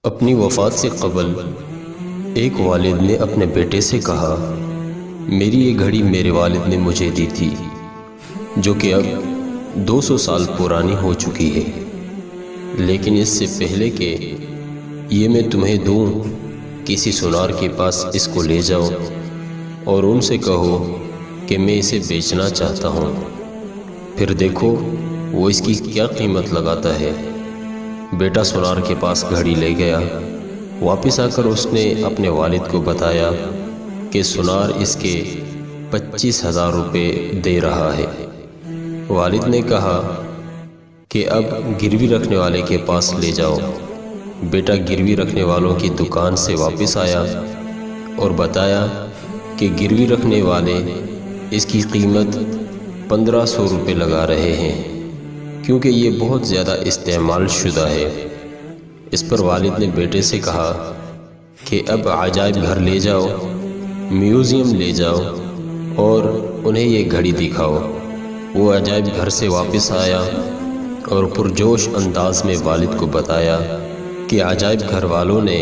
اپنی وفات سے قبل ایک والد نے اپنے بیٹے سے کہا، میری یہ گھڑی میرے والد نے مجھے دی تھی جو کہ اب 200 سال پرانی ہو چکی ہے، لیکن اس سے پہلے کہ یہ میں تمہیں دوں کسی سونار کے پاس اس کو لے جاؤ اور ان سے کہو کہ میں اسے بیچنا چاہتا ہوں، پھر دیکھو وہ اس کی کیا قیمت لگاتا ہے۔ بیٹا سونار کے پاس گھڑی لے گیا۔ واپس آ کر اس نے اپنے والد کو بتایا کہ سونار اس کے 25,000 روپے دے رہا ہے۔ والد نے کہا کہ اب گروی رکھنے والے کے پاس لے جاؤ۔ بیٹا گروی رکھنے والوں کی دکان سے واپس آیا اور بتایا کہ گروی رکھنے والے اس کی قیمت 1500 روپے لگا رہے ہیں کیونکہ یہ بہت زیادہ استعمال شدہ ہے۔ اس پر والد نے بیٹے سے کہا کہ اب عجائب گھر لے جاؤ، میوزیم لے جاؤ اور انہیں یہ گھڑی دکھاؤ۔ وہ عجائب گھر سے واپس آیا اور پرجوش انداز میں والد کو بتایا کہ عجائب گھر والوں نے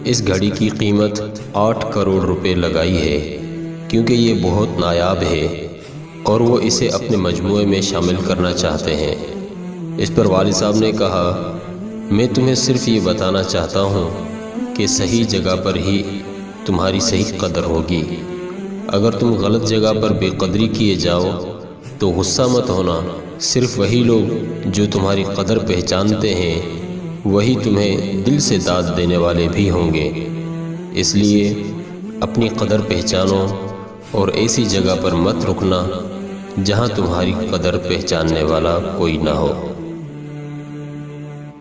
اس گھڑی کی قیمت 8 کروڑ روپے لگائی ہے کیونکہ یہ بہت نایاب ہے اور وہ اسے اپنے مجموعے میں شامل کرنا چاہتے ہیں۔ اس پر والد صاحب نے کہا، میں تمہیں صرف یہ بتانا چاہتا ہوں کہ صحیح جگہ پر ہی تمہاری صحیح قدر ہوگی۔ اگر تم غلط جگہ پر بے قدری کیے جاؤ تو غصہ مت ہونا، صرف وہی لوگ جو تمہاری قدر پہچانتے ہیں وہی تمہیں دل سے داد دینے والے بھی ہوں گے۔ اس لیے اپنی قدر پہچانو اور ایسی جگہ پر مت رکنا جہاں تمہاری قدر پہچاننے والا کوئی نہ ہو۔